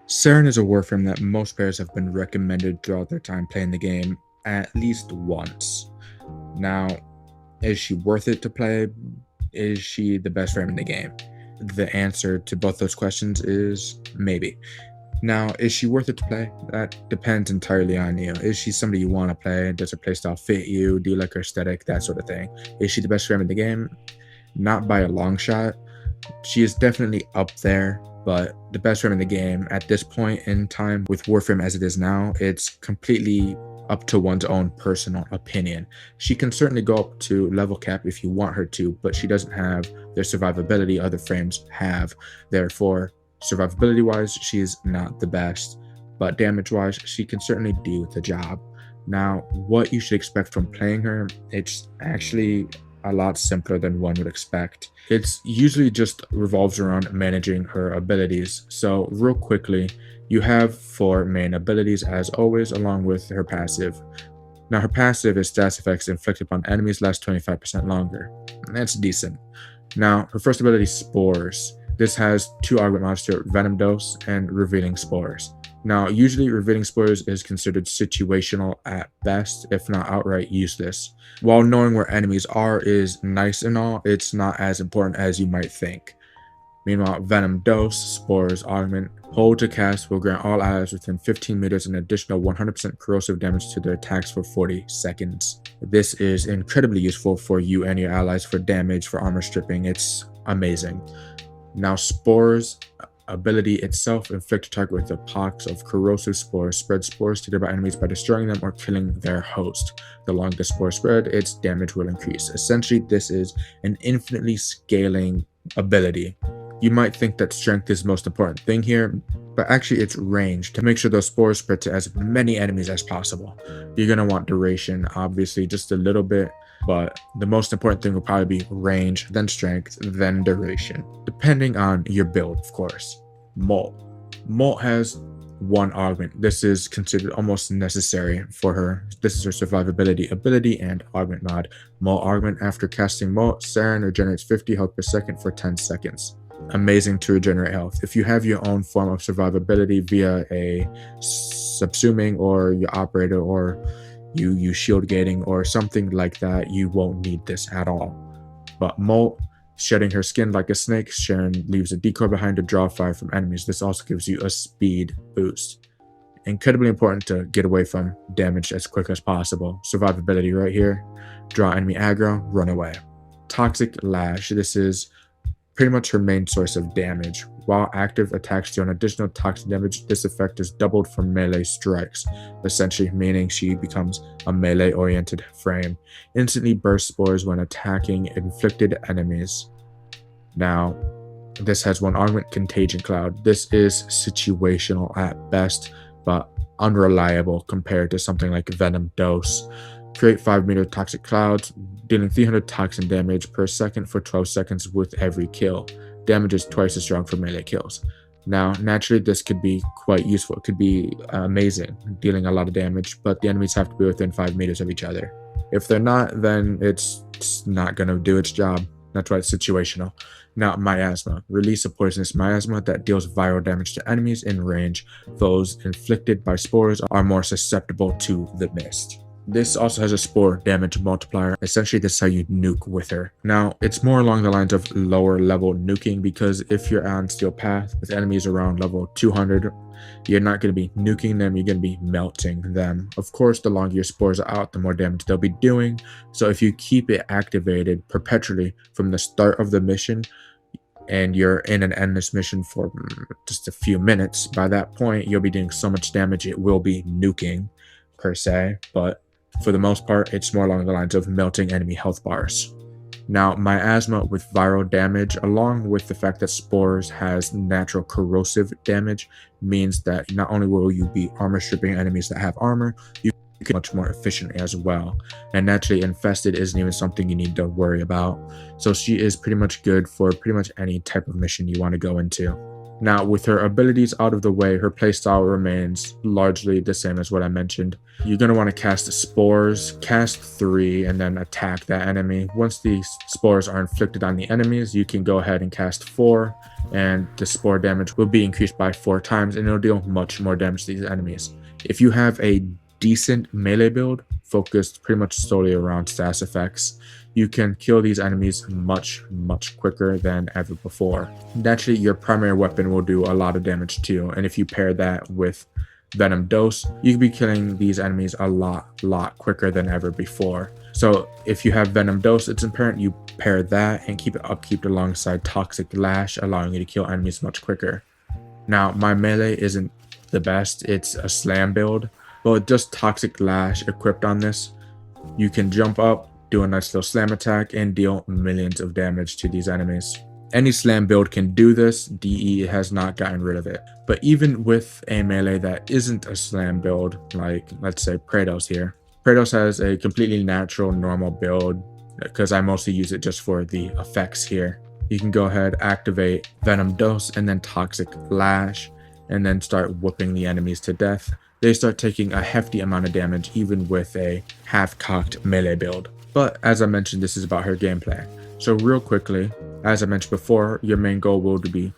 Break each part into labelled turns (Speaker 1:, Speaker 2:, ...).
Speaker 1: Saryn is a Warframe that most players have been recommended throughout their time playing the game at least once. Now, is she worth it to play? Is she the best frame in the game? The answer to both those questions is maybe. Now, is she worth it to play? That depends entirely on you. Is she somebody you want to play? Does her playstyle fit you? Do you like her aesthetic? That sort of thing. Is she the best frame in the game? Not by a long shot. She is definitely up there, but the best frame in the game at this point in time with Warframe as it is now, it's completely up to one's own personal opinion. She can certainly go up to level cap if you want her to, but she doesn't have the survivability other frames have. Therefore, survivability wise, she's not the best, but damage wise, she can certainly do the job. Now, what you should expect from playing her, it's actually a lot simpler than one would expect. It's usually just revolves around managing her abilities. So real quickly, you have 4 main abilities as always, along with her passive. Now her passive is stats effects inflicted upon enemies last 25% longer. That's decent. Now her first ability, Spores. This has 2 augment mods to it, Venom Dose and Revealing Spores. Now, usually revealing spores is considered situational at best, if not outright useless. While knowing where enemies are is nice and all, it's not as important as you might think. Meanwhile, Venom Dose, Spores, Augment, hold to cast will grant all allies within 15 meters an additional 100% corrosive damage to their attacks for 40 seconds. This is incredibly useful for you and your allies for damage, for armor stripping. It's amazing. Now, Spores ability itself inflict a target with a pox of corrosive spores, spread spores to nearby enemies by destroying them or killing their host. The longer the spore spread, its damage will increase. Essentially, this is an infinitely scaling ability. You might think that strength is the most important thing here, but actually it's range to make sure those spores spread to as many enemies as possible. You're going to want duration, obviously, just a little bit, but the most important thing will probably be range, then strength, then duration, depending on your build, of course. Molt. Molt has 1 augment. This is considered almost necessary for her. This is her survivability ability and augment mod. Molt augment. After casting Molt, Saryn regenerates 50 health per second for 10 seconds. Amazing to regenerate health. If you have your own form of survivability via a subsuming or your operator or you shield gating or something like that, you won't need this at all. But Molt, shedding her skin like a snake, Saryn leaves a decoy behind to draw fire from enemies. This also gives you a speed boost. Incredibly important to get away from damage as quick as possible. Survivability right here. Draw enemy aggro, run away. Toxic Lash. This is pretty much her main source of damage. While active, attacks deal an additional toxic damage. This effect is doubled for melee strikes, essentially meaning she becomes a melee-oriented frame. Instantly bursts spores when attacking inflicted enemies. Now, this has 1 augment, Contagion Cloud. This is situational at best, but unreliable compared to something like Venom Dose. Create 5-meter toxic clouds, dealing 300 toxin damage per second for 12 seconds with every kill. Damage is twice as strong for melee kills. Now, naturally, this could be quite useful. It could be amazing, dealing a lot of damage, but the enemies have to be within 5 meters of each other. If they're not, then it's not going to do its job. That's why it's situational. Now, Miasma. Release a poisonous miasma that deals viral damage to enemies in range. Those inflicted by spores are more susceptible to the mist. This also has a spore damage multiplier. Essentially, this is how you nuke with her. Now, it's more along the lines of lower level nuking, because if you're on Steel Path with enemies around level 200, you're not going to be nuking them, you're going to be melting them. Of course, the longer your spores are out, the more damage they'll be doing. So if you keep it activated perpetually from the start of the mission, and you're in an endless mission for just a few minutes, by that point, you'll be doing so much damage, it will be nuking, per se, but for the most part, it's more along the lines of melting enemy health bars. Now, Miasma with viral damage, along with the fact that Spores has natural corrosive damage, means that not only will you be armor stripping enemies that have armor, you can much more efficiently as well. And naturally, Infested isn't even something you need to worry about. So she is pretty much good for pretty much any type of mission you want to go into. Now, with her abilities out of the way, her playstyle remains largely the same as what I mentioned. You're going to want to cast spores, cast 3, and then attack that enemy. Once these spores are inflicted on the enemies, you can go ahead and cast 4, and the spore damage will be increased by 4 times, and it'll deal much more damage to these enemies. If you have a decent melee build focused pretty much solely around status effects, you can kill these enemies much quicker than ever before. Naturally, your primary weapon will do a lot of damage too, and if you pair that with Venom Dose, you can be killing these enemies a lot quicker than ever before. So if you have Venom Dose, it's important you pair that and keep it upkeep alongside Toxic Lash, allowing you to kill enemies much quicker. Now, my melee isn't the best, it's a slam build, but with just Toxic Lash equipped on this, you can jump up, do a nice little slam attack, and deal millions of damage to these enemies. Any slam build can do this, DE has not gotten rid of it. But even with a melee that isn't a slam build, like let's say Kratos here, Kratos has a completely natural normal build, because I mostly use it just for the effects here. You can go ahead, activate Venom Dose, and then Toxic Lash, and then start whooping the enemies to death. They start taking a hefty amount of damage even with a half-cocked melee build. But as I mentioned, this is about her gameplay. So real quickly, as I mentioned before, your main goal will be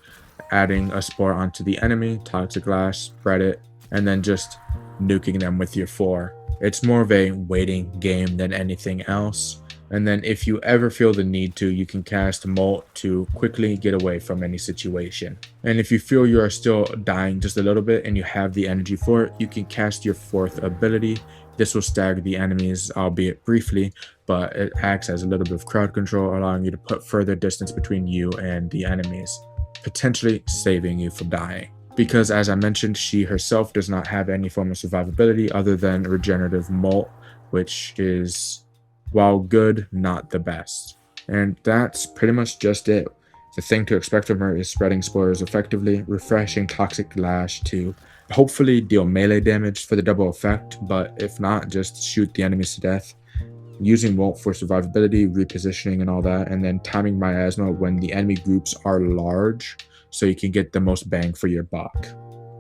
Speaker 1: adding a spore onto the enemy, Toxic Lash, spread it, and then just nuking them with your 4. It's more of a waiting game than anything else. And then if you ever feel the need to, you can cast Molt to quickly get away from any situation. And if you feel you are still dying just a little bit and you have the energy for it, you can cast your 4th ability. This will stagger the enemies, albeit briefly, but it acts as a little bit of crowd control, allowing you to put further distance between you and the enemies, potentially saving you from dying. Because as I mentioned, she herself does not have any form of survivability other than regenerative Molt, which is, while good, not the best. And that's pretty much just it. The thing to expect from her is spreading spores effectively, refreshing Toxic Lash to hopefully deal melee damage for the double effect, but if not, just shoot the enemies to death. Using Molt for survivability, repositioning and all that, and then timing Miasma when the enemy groups are large so you can get the most bang for your buck.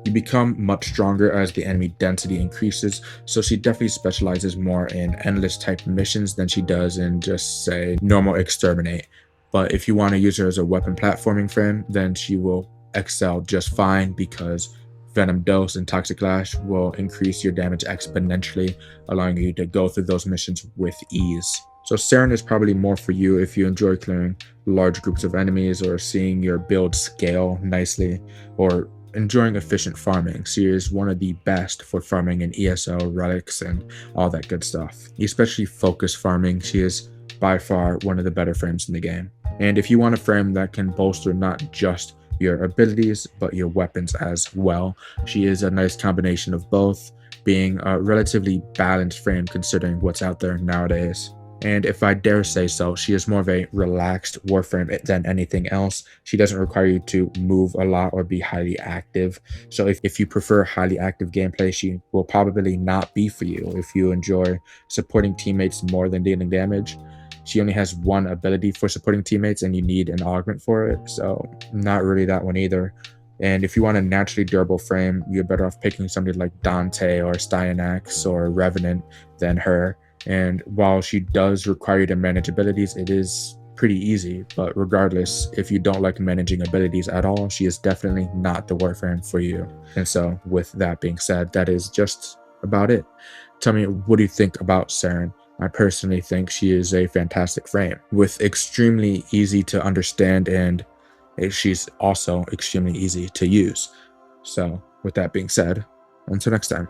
Speaker 1: You become much stronger as the enemy density increases, so she definitely specializes more in endless type missions than she does in just say normal exterminate. But if you want to use her as a weapon platforming frame, then she will excel just fine, because Venom Dose and Toxic Lash will increase your damage exponentially, allowing you to go through those missions with ease. So Saryn is probably more for you if you enjoy clearing large groups of enemies or seeing your build scale nicely, or enjoying efficient farming. She is one of the best for farming in ESO, relics, and all that good stuff. Especially focus farming, she is by far one of the better frames in the game. And if you want a frame that can bolster not just your abilities but your weapons as well, she is a nice combination of both, being a relatively balanced frame considering what's out there nowadays. And if I dare say so, she is more of a relaxed Warframe than anything else. She doesn't require you to move a lot or be highly active. So if you prefer highly active gameplay, she will probably not be for you. If you enjoy supporting teammates more than dealing damage, she only has one ability for supporting teammates and you need an augment for it. So not really that one either. And if you want a naturally durable frame, you're better off picking somebody like Dante or Styanax or Revenant than her. And while she does require you to manage abilities, it is pretty easy. But regardless, if you don't like managing abilities at all, she is definitely not the Warframe for you. And so with that being said, that is just about it. Tell me, what do you think about Saryn? I personally think she is a fantastic frame with extremely easy to understand, and she's also extremely easy to use. So with that being said, until next time.